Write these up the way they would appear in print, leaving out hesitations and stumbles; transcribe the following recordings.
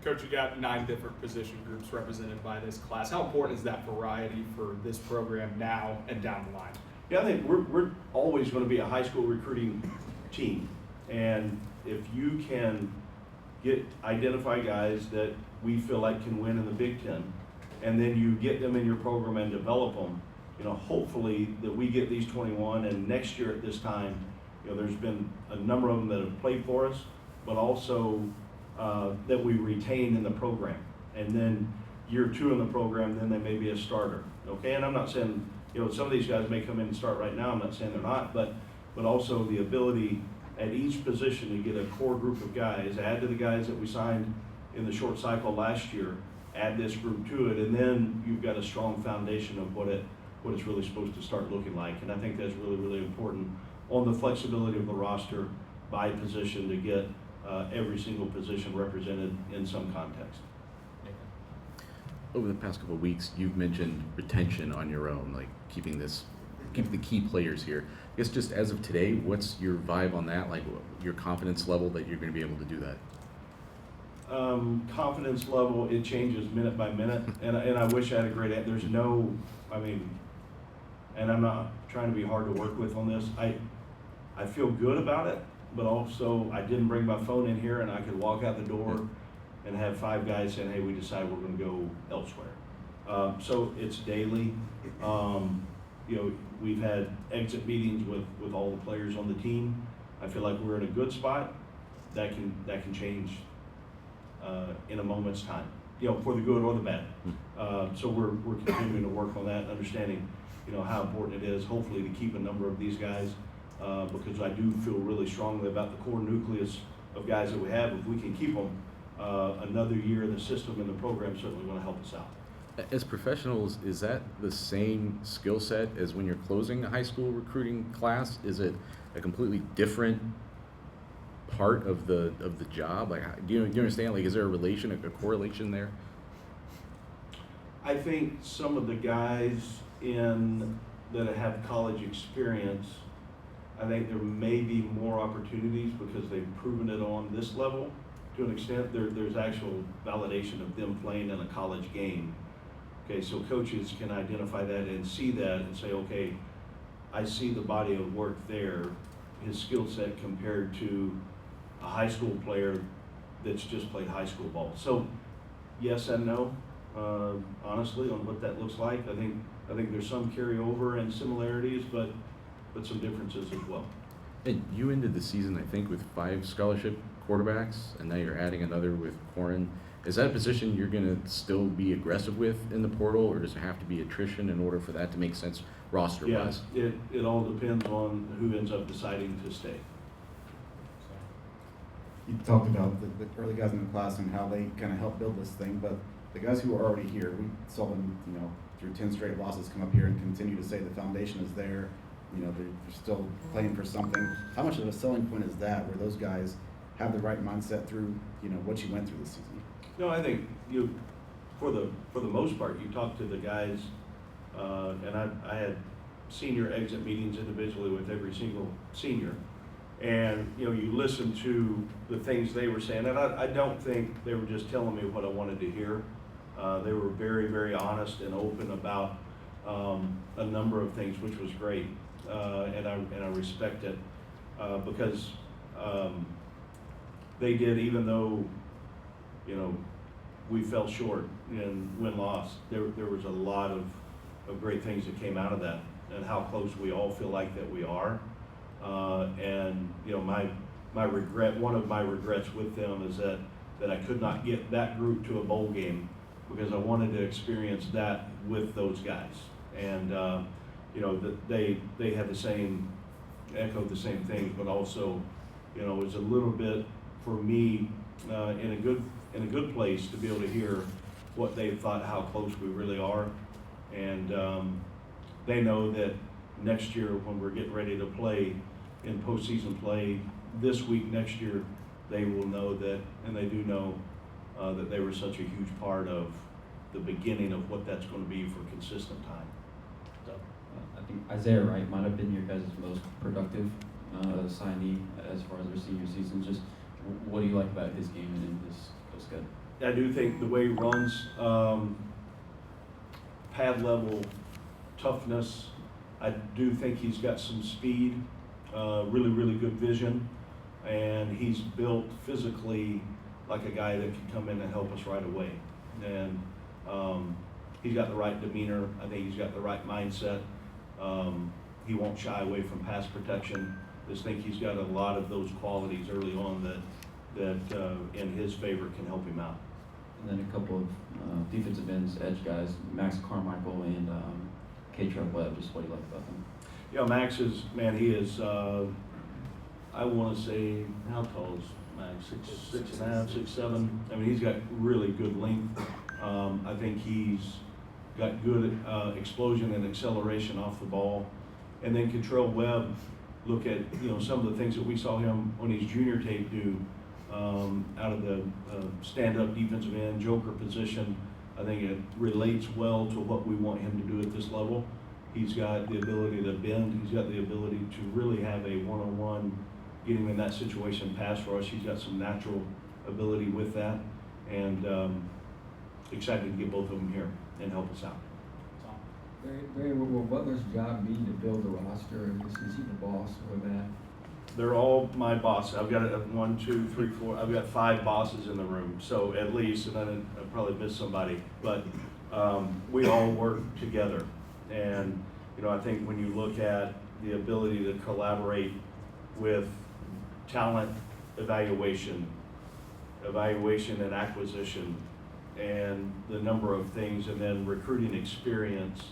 Coach, you got 9 different position groups represented by this class. How important is that variety for this program now and down the line? Yeah, I think we're always going to be a high school recruiting team, and if you can identify guys that we feel like can win in the Big Ten, and then you get them in your program and develop them, hopefully that we get these 21, and next year at this time, there's been a number of them that have played for us, but also that we retain in the program. And then year 2 in the program, then they may be a starter. Okay, and I'm not saying, some of these guys may come in and start right now. I'm not saying they're not, but also the ability at each position to get a core group of guys, add to the guys that we signed in the short cycle last year, add this group to it, and then you've got a strong foundation of what it's really supposed to start looking like. And I think that's really, really important on the flexibility of the roster by position to get every single position represented in some context. Over the past couple of weeks, you've mentioned retention on your own, like keeping the key players here. I guess just as of today, what's your vibe on that? Like your confidence level that you're going to be able to do that? Confidence level, it changes minute by minute, and I wish I had a great answer. There's no, and I'm not trying to be hard to work with on this. I feel good about it, but also I didn't bring my phone in here and I could walk out the door and have 5 guys saying, hey, we decided we're going to go elsewhere. So it's daily. We've had exit meetings with all the players on the team. I feel like we're in a good spot. That can change in a moment's time, for the good or the bad. So we're continuing to work on that, understanding, how important it is, hopefully, to keep a number of these guys, because I do feel really strongly about the core nucleus of guys that we have. If we can keep them another year in the system and the program, certainly going to help us out. As professionals, is that the same skill set as when you're closing a high school recruiting class? Is it a completely different part of the job? Like, do you understand? Like, is there a correlation there? I think some of the guys that have college experience, I think there may be more opportunities because they've proven it on this level to an extent. There's actual validation of them playing in a college game. Okay, so coaches can identify that and see that and say, okay, I see the body of work there, his skill set compared to a high school player that's just played high school ball. So yes and no, honestly, on what that looks like. I think there's some carryover and similarities, but some differences as well. And you ended the season, I think, with 5 scholarship quarterbacks, and now you're adding another with Corin. Is that a position you're going to still be aggressive with in the portal, or does it have to be attrition in order for that to make sense roster-wise? Yeah, it all depends on who ends up deciding to stay. You talked about the early guys in the class and how they kind of helped build this thing, but the guys who are already here, we saw them, through 10 straight losses come up here and continue to say the foundation is there. They're still playing for something. How much of a selling point is that, where those guys have the right mindset through, what you went through this season? No, I think for the most part, you talk to the guys, and I had senior exit meetings individually with every single senior, and you listen to the things they were saying, and I don't think they were just telling me what I wanted to hear. They were very, very honest and open about a number of things, which was great, and I respect it because they did, even though we fell short in win-loss. There was a lot of great things that came out of that, and how close we all feel like that we are. And my regret, one of my regrets with them is that I could not get that group to a bowl game because I wanted to experience that with those guys. And that they had echoed the same things, but also it was a little bit for me in a good place to be able to hear what they thought, how close we really are. And they know that next year when we're getting ready to play in postseason play this week next year, they will know that, and they do know that they were such a huge part of the beginning of what that's going to be for consistent time. So, I think Izaiah Wright might have been your guys' most productive signee as far as their senior season. Just what do you like about his game and his skill set? I do think the way he runs, pad level toughness, I do think he's got some speed, really, really good vision, and he's built physically like a guy that can come in and help us right away. And he's got the right demeanor. I think he's got the right mindset. He won't shy away from pass protection. Just think he's got a lot of those qualities early on that in his favor can help him out. And then a couple of defensive ends, edge guys, Max Carmicle and Katrell Webb. Just what do you like about them? Yeah, Max is, man, he is, I want to say, how tall is Max? 6'5", 6'7". I mean, he's got really good length. I think he's got good explosion and acceleration off the ball. And then Katrell Webb, look at, some of the things that we saw him on his junior tape do out of the stand-up defensive end, joker position. I think it relates well to what we want him to do at this level. He's got the ability to bend. He's got the ability to really have a one-on-one, get him in that situation, pass rush. He's got some natural ability with that. And excited to get both of them here and help us out. Barry, will Butler's job be to build a roster? Is he the boss for that? They're all my bosses. I've got 1, 2, 3, 4. I've got 5 bosses in the room, so at least, and then I probably missed somebody. But we all work together, and I think when you look at the ability to collaborate with talent evaluation and acquisition, and the number of things, and then recruiting experience.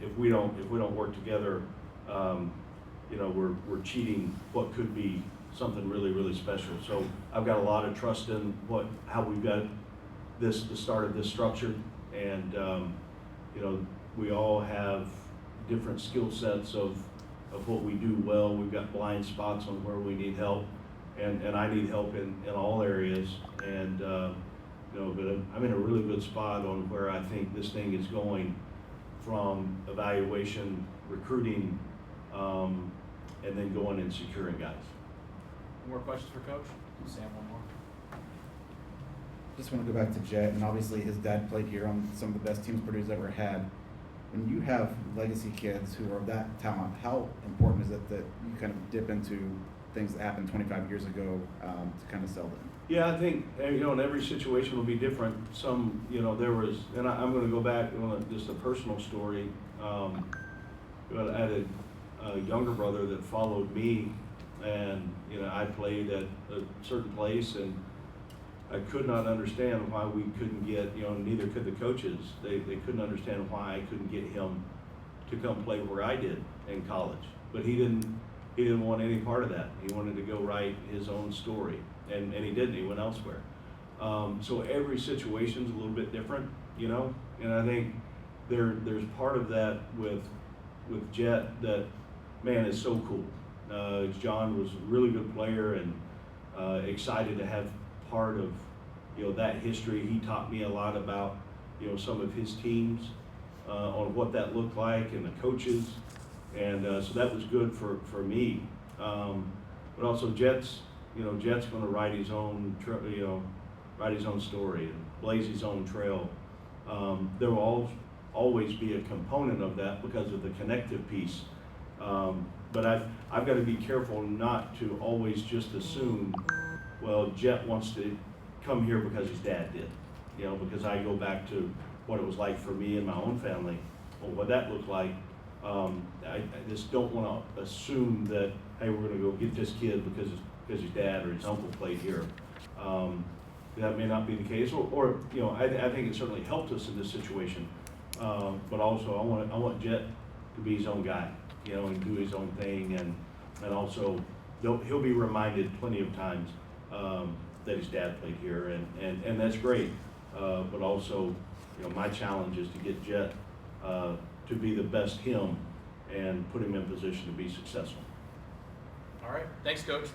If we don't work together, we're cheating what could be something really, really special. So I've got a lot of trust in how we've got the start of this structure, and we all have different skill sets of what we do well. We've got blind spots on where we need help, and I need help in all areas. And but I'm in a really good spot on where I think this thing is going, from evaluation, recruiting, and then going and securing guys. More questions for Coach? Sam, one more. Just want to go back to Jet, and obviously his dad played here on some of the best teams Purdue's ever had. When you have legacy kids who are that talent, how important is it that you kind of dip into things that happened 25 years ago to kind of sell them? Yeah, I think, and every situation will be different. Some, there was, and I'm going to go back on just a personal story. I had a younger brother that followed me, and, I played at a certain place, and I could not understand why we couldn't get, neither could the coaches. They couldn't understand why I couldn't get him to come play where I did in college. But he didn't want any part of that. He wanted to go write his own story. And he didn't. He went elsewhere. So every situation's a little bit different, And I think there's part of that with Jet that, man, is so cool. John was a really good player, and excited to have part of that history. He taught me a lot about some of his teams, on what that looked like, and the coaches, and so that was good for me. But also Jet's going to write his own, write his own story and blaze his own trail. There will always be a component of that because of the connective piece. But I've got to be careful not to always just assume, well, Jet wants to come here because his dad did, because I go back to what it was like for me and my own family, or what that looked like. I just don't want to assume that, hey, we're going to go get this kid because his dad or his uncle played here. That may not be the case, or I think it certainly helped us in this situation. But also, I want Jet to be his own guy, and do his own thing, and also he'll be reminded plenty of times that his dad played here, and that's great. But also, my challenge is to get Jet to be the best him and put him in position to be successful. All right. Thanks, Coach.